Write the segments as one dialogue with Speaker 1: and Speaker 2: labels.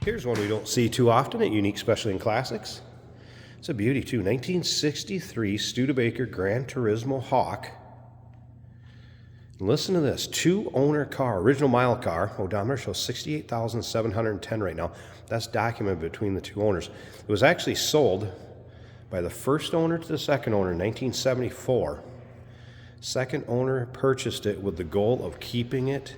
Speaker 1: Here's one we don't see too often at Unique Specialty and Classics. It's a beauty too. 1963 Studebaker Gran Turismo Hawk. And listen to this, 2-owner car, original mile car. Odometer shows 68,710 right now. That's documented between the 2 owners. It was actually sold by the first owner to the second owner in 1974. Second owner purchased it with the goal of keeping it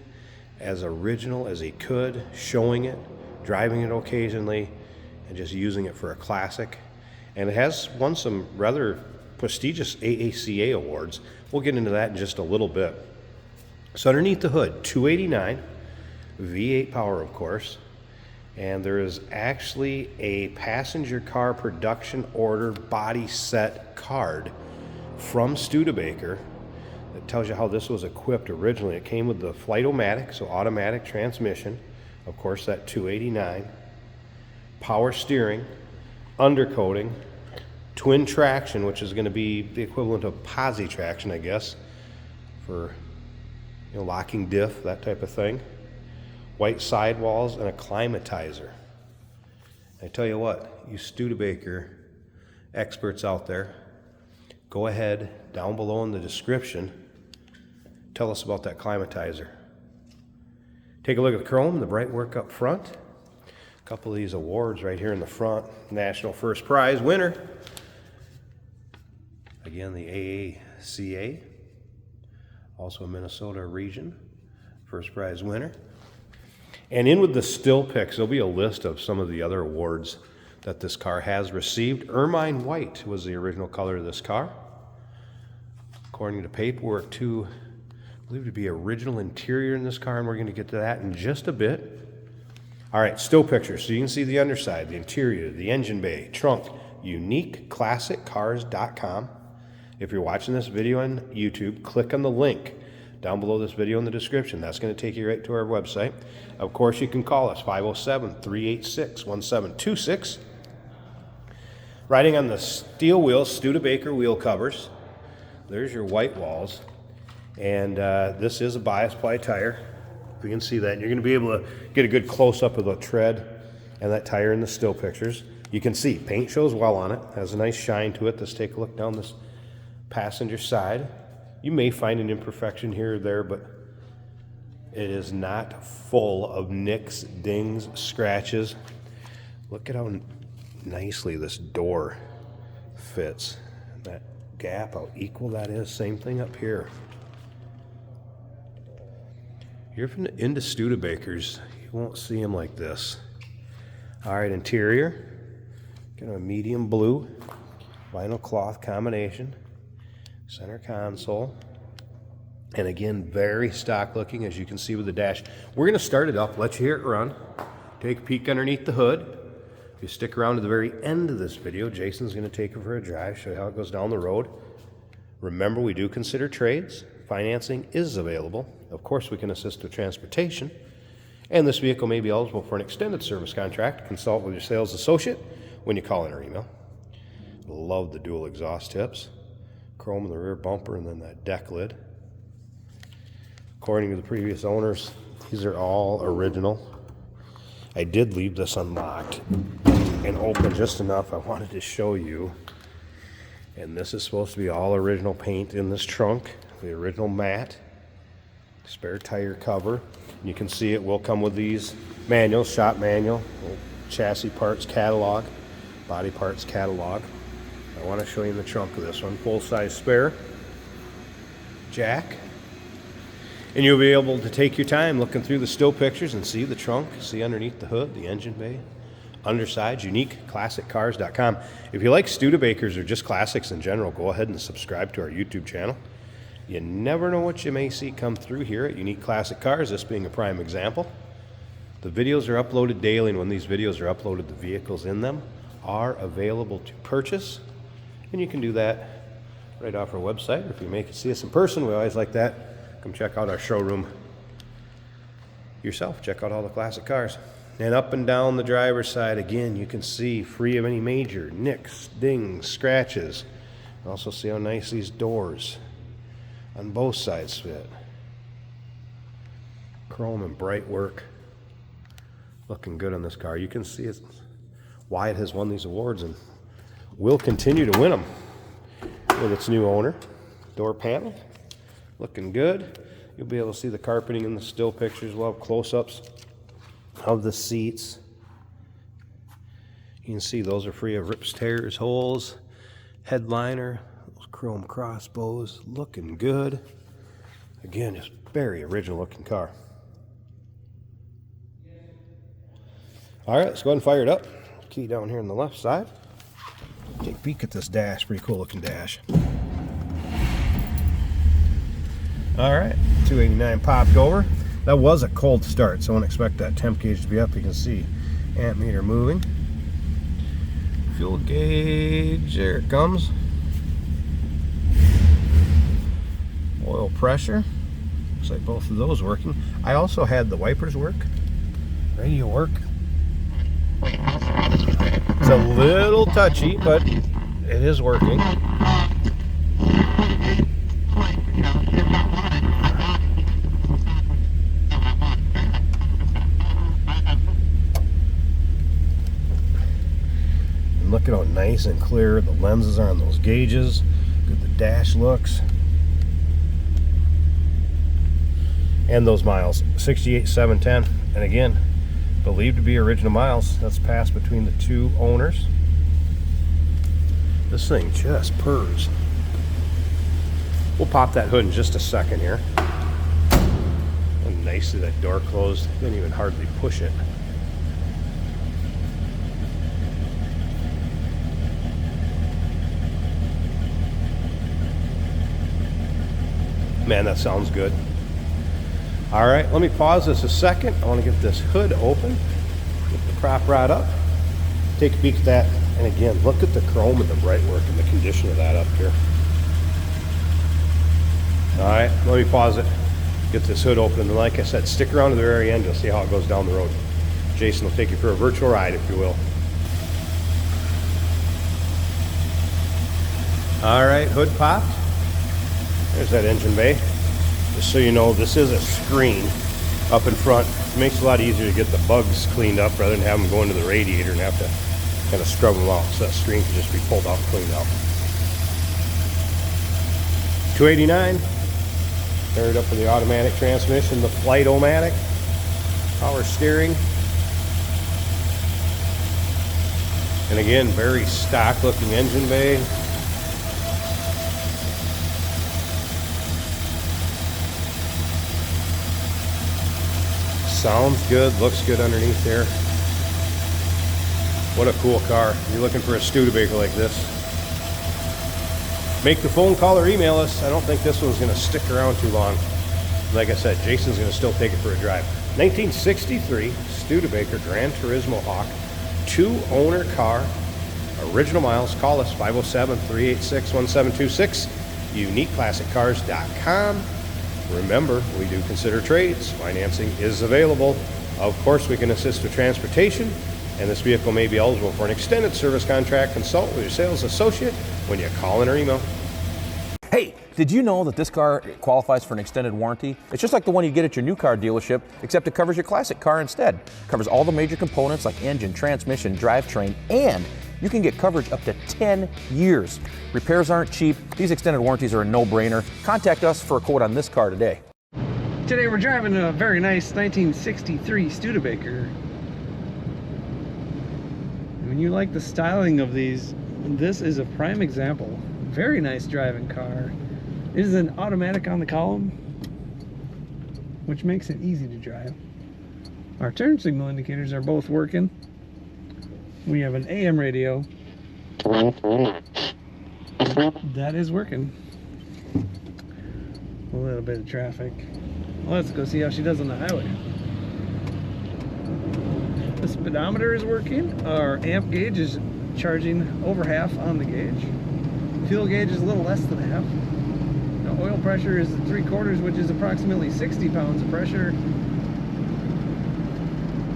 Speaker 1: as original as he could, showing it, driving it occasionally, and just using it for a classic. And it has won some rather prestigious AACA awards. We'll get into that in just a little bit. So underneath the hood, 289, V8 power, of course. And there is actually a passenger car production order body set card from Studebaker that tells you how this was equipped originally. It came with the Flight-O-Matic, so automatic transmission. Of course, that 289, power steering, undercoating, twin traction, which is going to be the equivalent of posi traction, I guess, for locking diff, that type of thing. White sidewalls and a climatizer. I tell you what, you Studebaker experts out there, go ahead down below in the description, tell us about that climatizer. Take a look at the chrome, the bright work up front. A couple of these awards right here in the front. National First Prize winner. Again, the AACA. Also a Minnesota region First Prize winner. And in with the still pics, there'll be a list of some of the other awards that this car has received. Ermine white was the original color of this car. According to paperwork, too, believed to be original interior in this car, and we're going to get to that in just a bit. All right, still pictures, so you can see the underside, the interior, the engine bay, trunk, uniqueclassiccars.com. If you're watching this video on YouTube, click on the link down below this video in the description. That's going to take you right to our website. Of course, you can call us, 507-386-1726. Riding on the steel wheels, Studebaker wheel covers. There's your white walls. And this is a bias ply tire. If you can see that, you're going to be able to get a good close-up of the tread and that tire in the still pictures. You can see paint shows well on it. Has a nice shine to it. Let's take a look down this passenger side. You may find an imperfection here or there, but it is not full of nicks, dings, scratches. Look at how nicely this door fits. That gap, how equal that is. Same thing up here. You're into Studebakers, you won't see them like this. All right, interior, kind of a medium blue, vinyl cloth combination, center console, and again, very stock looking, as you can see with the dash. We're gonna start it up, let you hear it run, take a peek underneath the hood. If you stick around to the very end of this video, Jason's gonna take you for a drive, show you how it goes down the road. Remember, we do consider trades. Financing is available. Of course, we can assist with transportation. And this vehicle may be eligible for an extended service contract. Consult with your sales associate when you call in or email. Love the dual exhaust tips. Chrome in the rear bumper and then that deck lid. According to the previous owners, these are all original. I did leave this unlocked and open just enough. I wanted to show you. And this is supposed to be all original paint in this trunk. The original matte, spare tire cover. You can see it will come with these manuals, shop manual, chassis parts catalog, body parts catalog. I want to show you the trunk of this one. Full-size spare, jack. And you'll be able to take your time looking through the still pictures and see the trunk, see underneath the hood, the engine bay, underside, uniqueclassiccars.com. If you like Studebakers or just classics in general, go ahead and subscribe to our YouTube channel. You never know what you may see come through here at Unique Classic Cars, this being a prime example. The videos are uploaded daily, and when these videos are uploaded, the vehicles in them are available to purchase. And you can do that right off our website. If you make it see us in person, we always like that. Come check out our showroom yourself. Check out all the classic cars. And up and down the driver's side, again, you can see free of any major nicks, dings, scratches. Also see how nice these doors on both sides fit. Chrome and bright work Looking good on this car. You can see it's why it has won these awards and will continue to win them with its new owner. Door panel, looking good. You'll be able to see the carpeting in the still pictures. We'll have close-ups of the seats. You can see those are free of rips, tears, holes. Headliner, those chrome crossbows, looking good. Again, just very original looking car. All right, let's go ahead and fire it up. Key down here on the left side. Take a peek at this dash, pretty cool looking dash. All right, 289 popped over. That was a cold start, so I don't expect that temp gauge to be up. You can see amp meter moving. Fuel gauge, there it comes. Oil pressure, looks like both of those working. I also had the wipers work, radio work. It's a little touchy, but it is working. And look at how nice and clear the lenses are on those gauges. Good the dash looks. And those miles, 68,710. And again, believed to be original miles. That's passed between the two owners. This thing just purrs. We'll pop that hood in just a second here. And nicely that door closed. Didn't even hardly push it. Man, that sounds good. All right, let me pause this a second. I want to get this hood open, get the prop rod up, take a peek at that, and again, look at the chrome and the bright work and the condition of that up here. All right, let me pause it, get this hood open, and like I said, stick around to the very end. You'll see how it goes down the road. Jason will take you for a virtual ride, if you will. All right, hood popped. There's that engine bay. Just so you know, this is a screen up in front. It makes it a lot easier to get the bugs cleaned up rather than have them go into the radiator and have to kind of scrub them out. So that screen can just be pulled out and cleaned out. 289. Paired up with the automatic transmission, the Flight-O-Matic, power steering. And again, very stock looking engine bay. Sounds good, looks good underneath there. What a cool car. If you're looking for a Studebaker like this, make the phone call or email us. I don't think this one's going to stick around too long. Like I said, Jason's going to still take it for a drive. 1963 Studebaker Gran Turismo Hawk, 2-owner car, original miles. Call us 507-386-1726, uniqueclassiccars.com. Remember, we do consider trades. Financing is available. Of course, we can assist with transportation, and this vehicle may be eligible for an extended service contract. Consult with your sales associate when you call in or email.
Speaker 2: Hey, did you know that this car qualifies for an extended warranty? It's just like the one you get at your new car dealership, except it covers your classic car instead. It covers all the major components like engine, transmission, drivetrain, and you can get coverage up to 10 years. Repairs aren't cheap. These extended warranties are a no-brainer. Contact us for a quote on this car today.
Speaker 3: Today we're driving a very nice 1963 Studebaker. When you like the styling of these, this is a prime example. Very nice driving car. It is an automatic on the column, which makes it easy to drive. Our turn signal indicators are both working. We have an AM radio. That is working. A little bit of traffic. Well, let's go see how she does on the highway. The speedometer is working. Our amp gauge is charging over half on the gauge. Fuel gauge is a little less than half. The oil pressure is 3/4, which is approximately 60 pounds of pressure.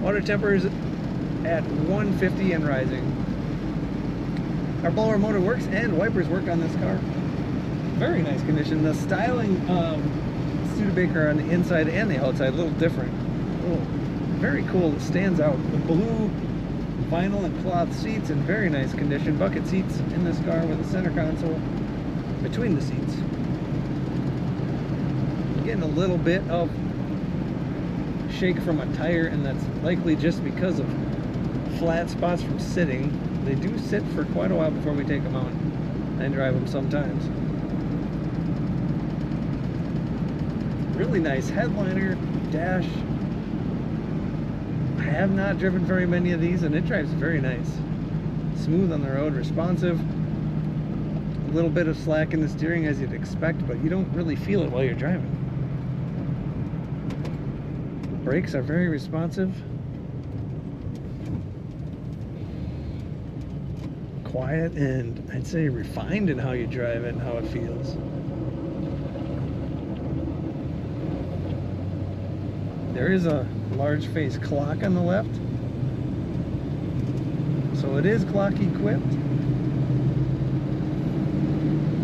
Speaker 3: Water temperature is at 150 and rising. Our blower motor works and wipers work on this car. Very nice condition. The styling of Studebaker on the inside and the outside a little different. A little very cool. It stands out. The blue vinyl and cloth seats in very nice condition. Bucket seats in this car with a center console between the seats. Getting a little bit of shake from a tire, and that's likely just because of flat spots from sitting. They do sit for quite a while before we take them out and drive them sometimes. Really nice headliner, dash. I have not driven very many of these, and it drives very nice. Smooth on the road, responsive. A little bit of slack in the steering as you'd expect, but you don't really feel it while you're driving. The brakes are very responsive. Quiet, and I'd say refined in how you drive it and how it feels. There is a large face clock on the left, so it is clock equipped.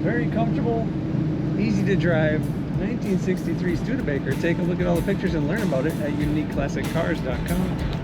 Speaker 3: Very comfortable, easy to drive. 1963 Studebaker. Take a look at all the pictures and learn about it at uniqueclassiccars.com.